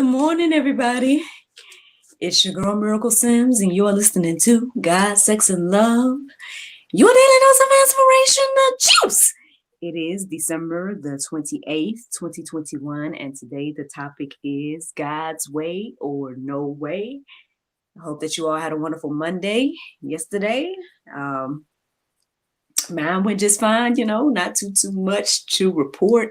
morning, everybody. It's your girl Miracle Sims, and you're listening to God, Sex, and Love, your daily dose of inspirational juice. It is December the 28th, 2021, and today the topic is God's way or no way. I hope that you all had a wonderful Monday yesterday. Mine went just fine, not too much to report.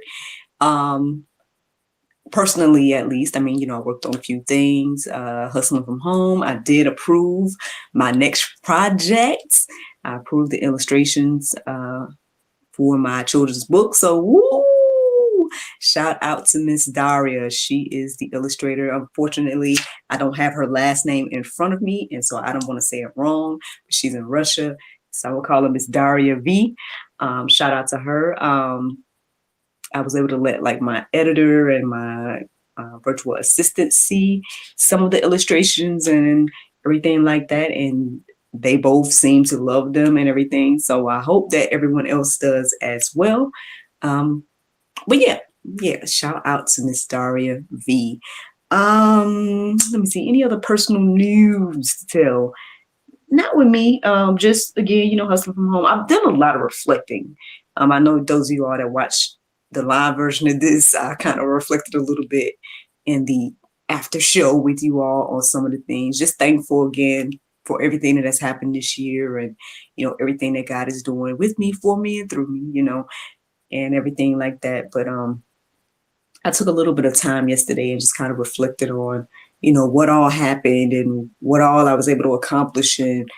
Personally, at least, I worked on a few things, hustling from home. I did approve my next project. I approved the illustrations for my children's book. So, woo! Shout out to Miss Daria. She is the illustrator. Unfortunately, I don't have her last name in front of me, and so I don't want to say it wrong. But she's in Russia, so I will call her Miss Daria V. Shout out to her. I was able to let my editor and my virtual assistant see some of the illustrations and everything like that. And they both seem to love them and everything. So I hope that everyone else does as well. But yeah, shout out to Miss Daria V. Let me see, any other personal news to tell? Not with me. Just again, hustling from home. I've done a lot of reflecting. I know those of you all that watch the live version of this, I kind of reflected a little bit in the after show with you all on some of the things. Just thankful again for everything that has happened this year and, everything that God is doing with me, for me, and through me, and everything like that. But I took a little bit of time yesterday and just kind of reflected on, what all happened and what all I was able to accomplish. And,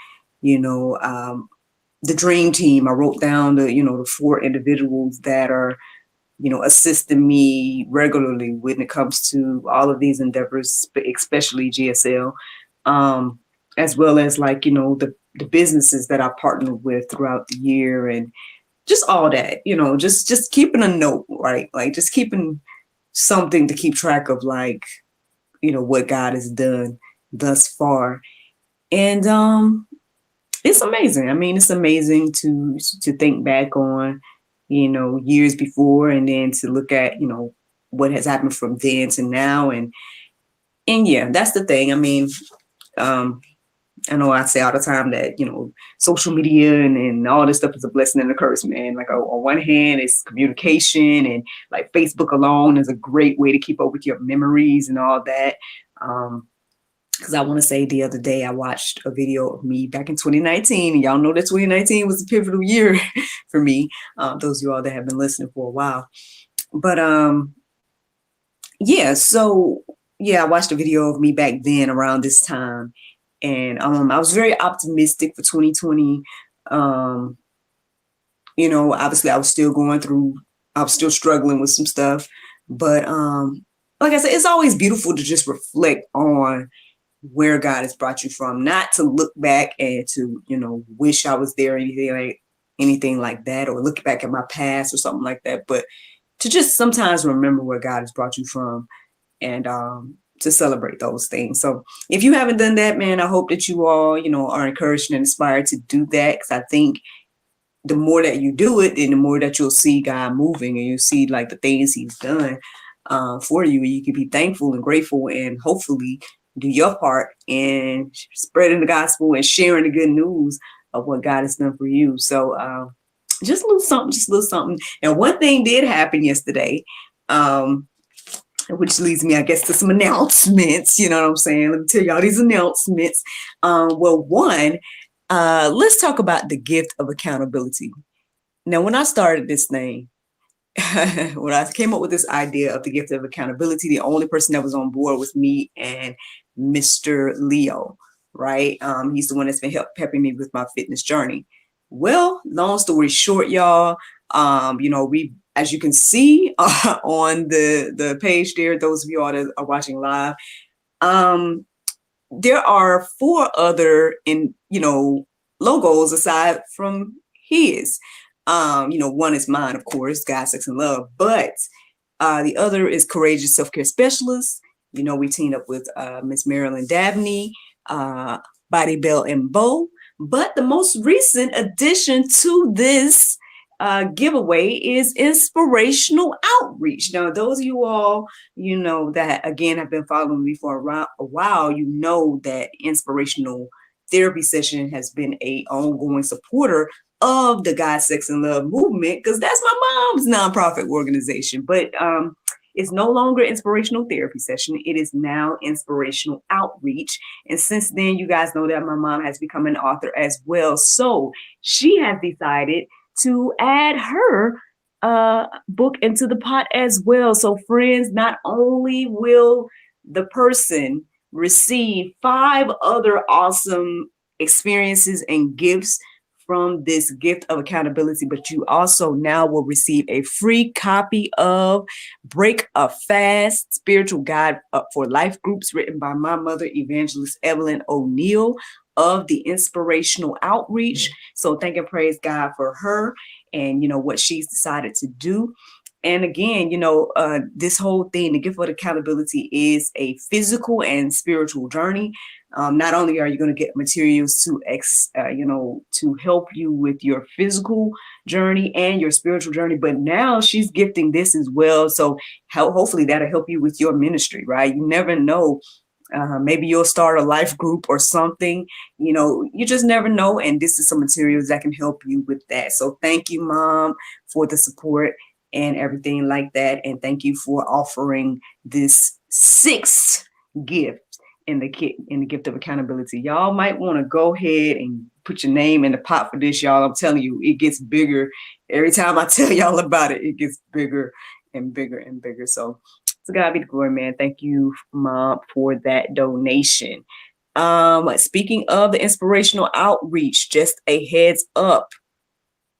the dream team, I wrote down the 4 individuals that are assisting me regularly when it comes to all of these endeavors, especially GSL, as well as the businesses that I partnered with throughout the year, and just all that, just keeping a note, right? Just keeping something to keep track of, what God has done thus far. And it's amazing. It's amazing to think back on years before, and then to look at, what has happened from then to now. And yeah, that's the thing. I know I say all the time that, social media and all this stuff is a blessing and a curse, man. On one hand, it's communication, and Facebook alone is a great way to keep up with your memories and all that. Because I want to say the other day I watched a video of me back in 2019, and y'all know that 2019 was a pivotal year for me. Those of you all that have been listening for a while. But I watched a video of me back then around this time, and I was very optimistic for 2020. Obviously I was still struggling with some stuff, but like I said, it's always beautiful to just reflect on where God has brought you from, not to look back and to, wish I was there or anything like that, or look back at my past or something like that, but to just sometimes remember where God has brought you from, and to celebrate those things. So if you haven't done that, man, I hope that you all, are encouraged and inspired to do that, because I think the more that you do it, then the more that you'll see God moving, and you'll see the things He's done for you. You can be thankful and grateful, and hopefully do your part in spreading the gospel and sharing the good news of what God has done for you. So just a little something. And one thing did happen yesterday, which leads me, I guess, to some announcements. You know what I'm saying? Let me tell y'all these announcements. One, let's talk about the gift of accountability. Now, when I started this thing, when I came up with this idea of the gift of accountability, the only person that was on board was me and Mr. Leo, right? He's the one that's been helping me with my fitness journey. Well, long story short, y'all, we, as you can see on the page there, those of you all that are watching live, there are 4 other logos aside from his. One is mine, of course, God, Sex, and Love, but the other is Courageous Self-Care Specialist. We teamed up with Miss Marilyn Dabney, Body, Bell, and Bow. But the most recent addition to this giveaway is Inspirational Outreach. Now, those of you all, that again have been following me for a while, that Inspirational Therapy Session has been a ongoing supporter of the God, Sex, and Love movement, because that's my mom's nonprofit organization. But it's no longer Inspirational Therapy Session. It is now Inspirational Outreach. And since then, you guys know that my mom has become an author as well. So she has decided to add her book into the pot as well. So friends, not only will the person receive 5 other awesome experiences and gifts from this gift of accountability, but you also now will receive a free copy of Break a Fast Spiritual Guide for Life Groups, written by my mother, Evangelist Evelyn O'Neill of the Inspirational Outreach. So thank and praise God for her and, what she's decided to do. And again, this whole thing, the gift of accountability, is a physical and spiritual journey. Not only are you going to get materials to help you with your physical journey and your spiritual journey, but now she's gifting this as well. So hopefully that'll help you with your ministry, right? You never know. Maybe you'll start a life group or something, you just never know. And this is some materials that can help you with that. So thank you, Mom, for the support and everything like that. And thank you for offering this 6th gift in the gift of accountability. Y'all might want to go ahead and put your name in the pot for this, y'all. I'm telling you, it gets bigger. Every time I tell y'all about it, it gets bigger and bigger and bigger. So to God be the glory, man. Thank you, Mom, for that donation. Speaking of the Inspirational Outreach, just a heads up,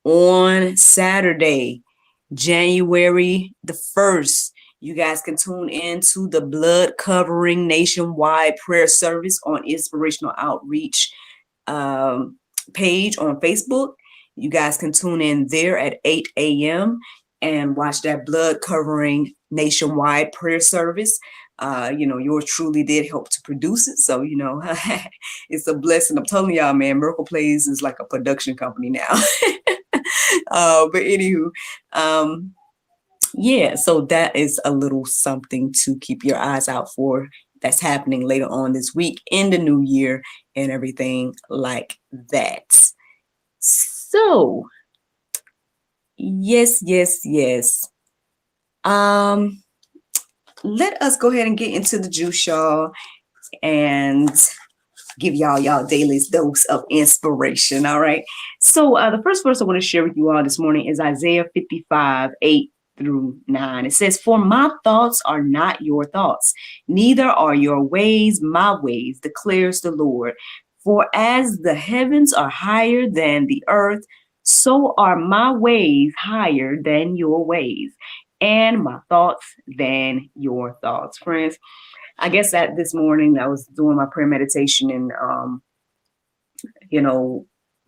on Saturday, January the 1st, you guys can tune in to the blood covering nationwide prayer service on Inspirational Outreach page on Facebook. You guys can tune in there at 8 a.m. and watch that blood covering nationwide prayer service. Yours truly did help to produce it. So, it's a blessing. I'm telling y'all, man, Miracle Plays is like a production company now. But anywho, so that is a little something to keep your eyes out for. That's happening later on this week in the new year and everything like that. So, yes. Let us go ahead and get into the juice, y'all, and give y'all daily dose of inspiration. All right. So the first verse I want to share with you all this morning is Isaiah 55, 8-9. It says, "For my thoughts are not your thoughts, neither are your ways my ways, declares the Lord. For as the heavens are higher than the earth, so are my ways higher than your ways, and my thoughts than your thoughts." Friends, I guess that this morning I was doing my prayer meditation and,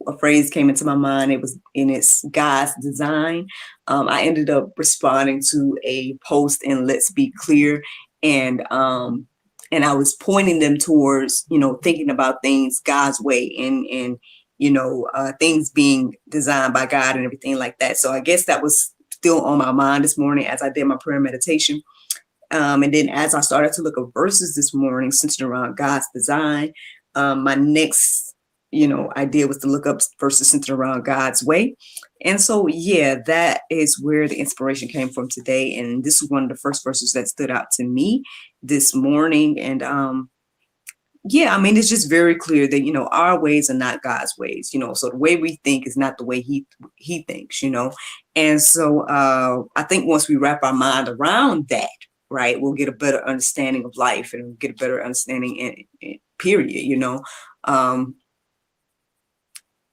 a phrase came into my mind. It was in its God's design. I ended up responding to a post in Let's Be Clear. And I was pointing them towards, thinking about things God's way and things being designed by God and everything like that. So I guess that was still on my mind this morning as I did my prayer meditation. And then as I started to look at verses this morning centered around God's design, my next, idea was to look up verses centered around God's way. And so, that is where the inspiration came from today. And this is one of the first verses that stood out to me this morning. And it's just very clear that, our ways are not God's ways, so the way we think is not the way he thinks, And so I think once we wrap our mind around that, right, we'll get a better understanding of life and we'll get a better understanding in period,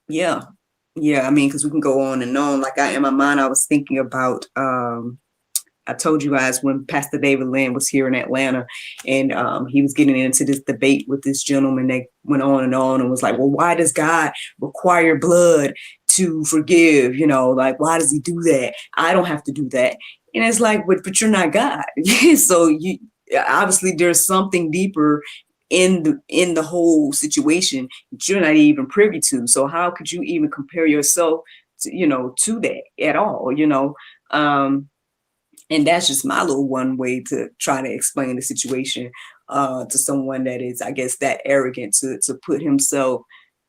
because we can go on and on. Like in my mind, I was thinking about, I told you guys when Pastor David Lynn was here in Atlanta and he was getting into this debate with this gentleman. They went on and was like, well, why does God require blood to forgive? Like, why does he do that? I don't have to do that. And it's like, but you're not God. So you obviously there's something deeper in the whole situation that you're not even privy to. So how could you even compare yourself to that at all. And that's just my little one way to try to explain the situation to someone that is, I guess, that arrogant to put himself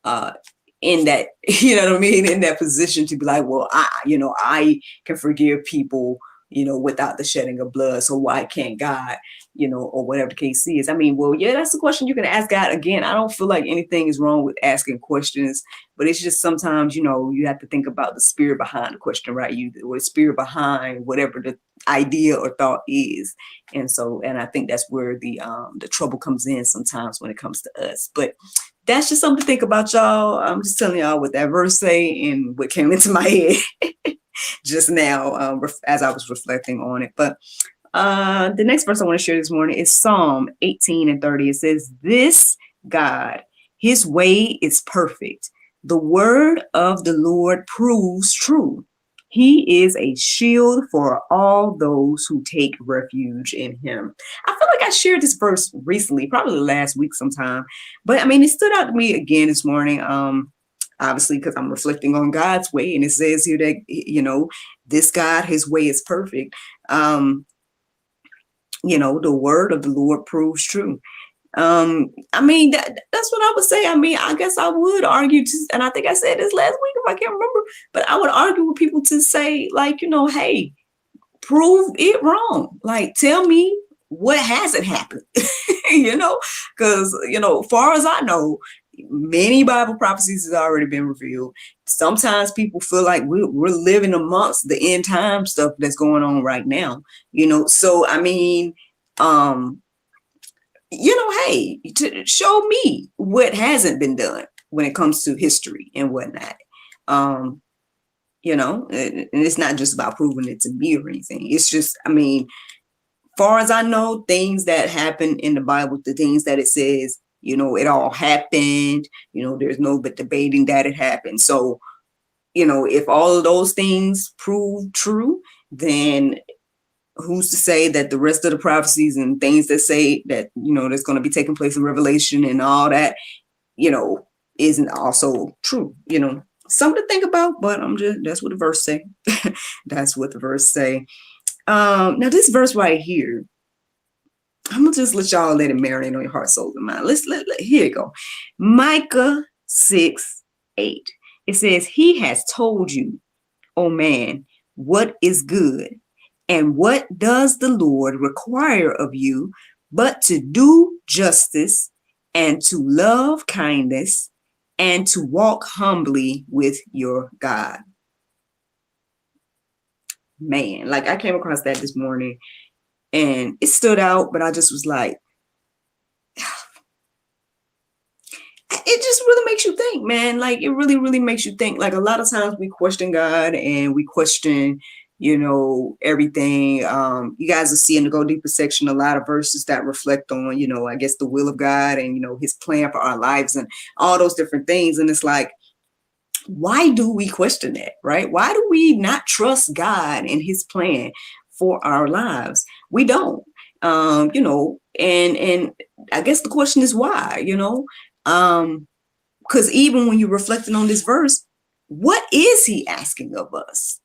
uh, in that, what I mean, in that position to be like, well, I can forgive people, without the shedding of blood. So why can't God, or whatever the case is? I mean, well, yeah, that's the question you can ask God. Again, I don't feel like anything is wrong with asking questions, but it's just sometimes, you have to think about the spirit behind the question, right? Or the spirit behind whatever the idea or thought is. And I think that's where the trouble comes in sometimes when it comes to us. But that's just something to think about, y'all. I'm just telling y'all what that verse say and what came into my head just now as I was reflecting on it. But the next verse I want to share this morning is Psalm 18:30. It says, "This God, his way is perfect. The word of the Lord proves true. He is a shield for all those who take refuge in him." I feel like I shared this verse recently, probably last week sometime. But I mean, it stood out to me again this morning. Obviously, because I'm reflecting on God's way. And it says here that, this God, his way is perfect. The word of the Lord proves true. I mean, that's what I would say. I mean, I guess I would argue and I think I said this last week if I can't remember, but I would argue with people to say, like, hey, prove it wrong. Like, tell me what hasn't happened, because, far as I know, many Bible prophecies has already been revealed. Sometimes people feel like we're living amongst the end time stuff that's going on right now, so I mean, hey, to show me what hasn't been done when it comes to history and whatnot. And it's not just about proving it to me or anything. It's just, I mean, far as I know, things that happen in the Bible, the things that it says, it all happened, there's no but debating that it happened. So, if all of those things prove true, then who's to say that the rest of the prophecies and things that say that, there's going to be taking place in Revelation and all that, isn't also true, something to think about, but that's what the verse say. That's what the verse say. Now this verse right here, I'm gonna just let y'all let it marinate on your heart, soul, and mind. Here you go. Micah 6:8. It says, "He has told you, oh man, what is good, and what does the Lord require of you, but to do justice, and to love kindness, and to walk humbly with your God." Man, like I came across that this morning and it stood out, but I just was like, it just really makes you think, man. Like it really, really makes you think. Like a lot of times we question God and we question, everything. You guys will see in the Go Deeper section a lot of verses that reflect on, I guess the will of God and, his plan for our lives and all those different things. And it's like, why do we question that, right? Why do we not trust God and his plan for our lives? We don't, and I guess the question is why, because even when you're reflecting on this verse, what is he asking of us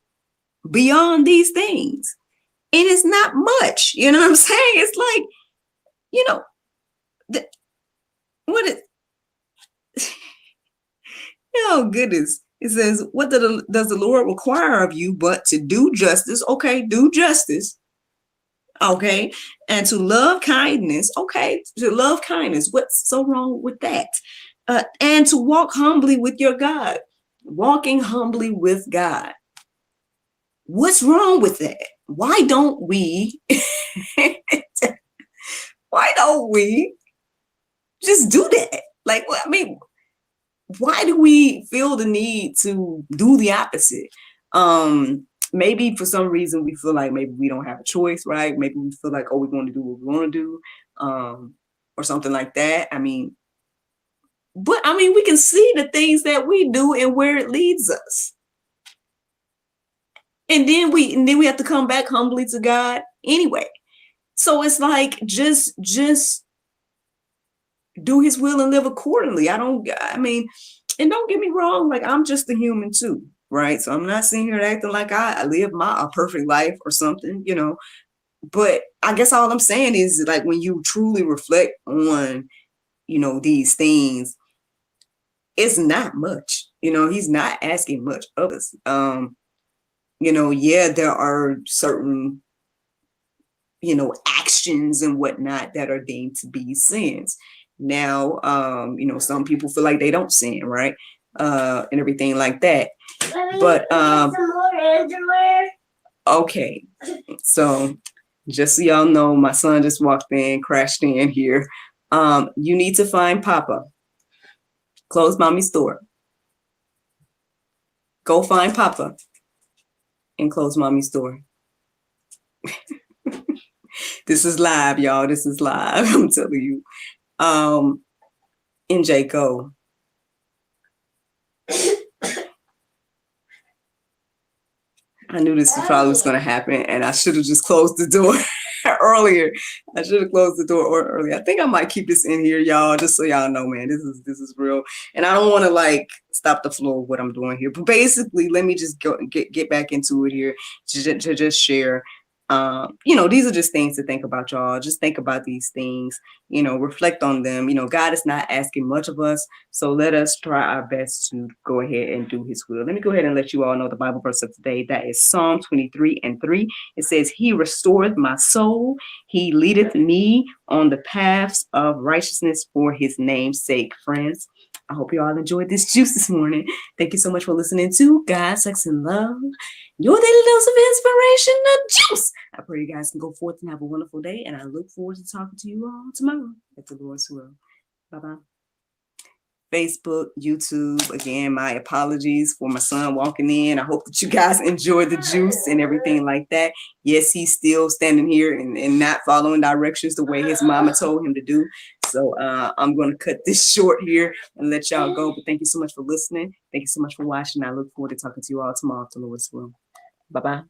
beyond these things? And it's not much, you know what I'm saying? It's like, what is, oh goodness. It says, what does the Lord require of you but to do justice? Okay, do justice. Okay, and to love kindness. Okay, to love kindness. What's so wrong with that? And to walk humbly with your God. Walking humbly with God. What's wrong with that? Why don't we just do that? Like, I mean, why do we feel the need to do the opposite? Maybe for some reason we feel like maybe we don't have a choice, right? Maybe we feel like, oh, we want to do what we want to do, or something like that. But we can see the things that we do and where it leads us. And then we have to come back humbly to God anyway. So it's like, just do his will and live accordingly. And don't get me wrong, like I'm just a human too, right? So I'm not sitting here acting like I live a perfect life or something, you know. But I guess all I'm saying is, like, when you truly reflect on, you know, these things, it's not much. You know, he's not asking much of us. You know, yeah, there are certain, you know, actions and whatnot that are deemed to be sins. Now, you know, some people feel like they don't sin, right? And everything like that. But okay, so just so y'all know, my son just walked in, crashed in here. You need to find Papa. Close mommy's door. Go find Papa and close mommy's door. This is live, y'all. This is live. I'm telling you. NJ, go. I knew this probably was going to happen, and I should have just closed the door earlier. I should have closed the door earlier. I think I might keep this in here, y'all, just so y'all know, man, this is real. And I don't want to like stop the flow of what I'm doing here, but basically, let me just get back into it here to just share. You know, these are just things to think about, y'all. Just think about these things, you know, reflect on them. You know, God is not asking much of us, so let us try our best to go ahead and do his will. Let me go ahead and let you all know the Bible verse of today. That is Psalm 23:3. It says, he restoreth my soul. He leadeth me on the paths of righteousness for his name's sake. Friends, I hope you all enjoyed this juice this morning. Thank you so much for listening to God, Sex, and Love, your daily dose of inspirational juice. I pray you guys can go forth and have a wonderful day, and I look forward to talking to you all tomorrow at the Lord's will. Bye-bye. Facebook, YouTube, again, my apologies for my son walking in. I hope that you guys enjoy the juice and everything like that. Yes, he's still standing here and not following directions the way his mama told him to do. So I'm going to cut this short here and let y'all go. But thank you so much for listening. Thank you so much for watching. I look forward to talking to you all tomorrow at the Lord's will. Bye-bye.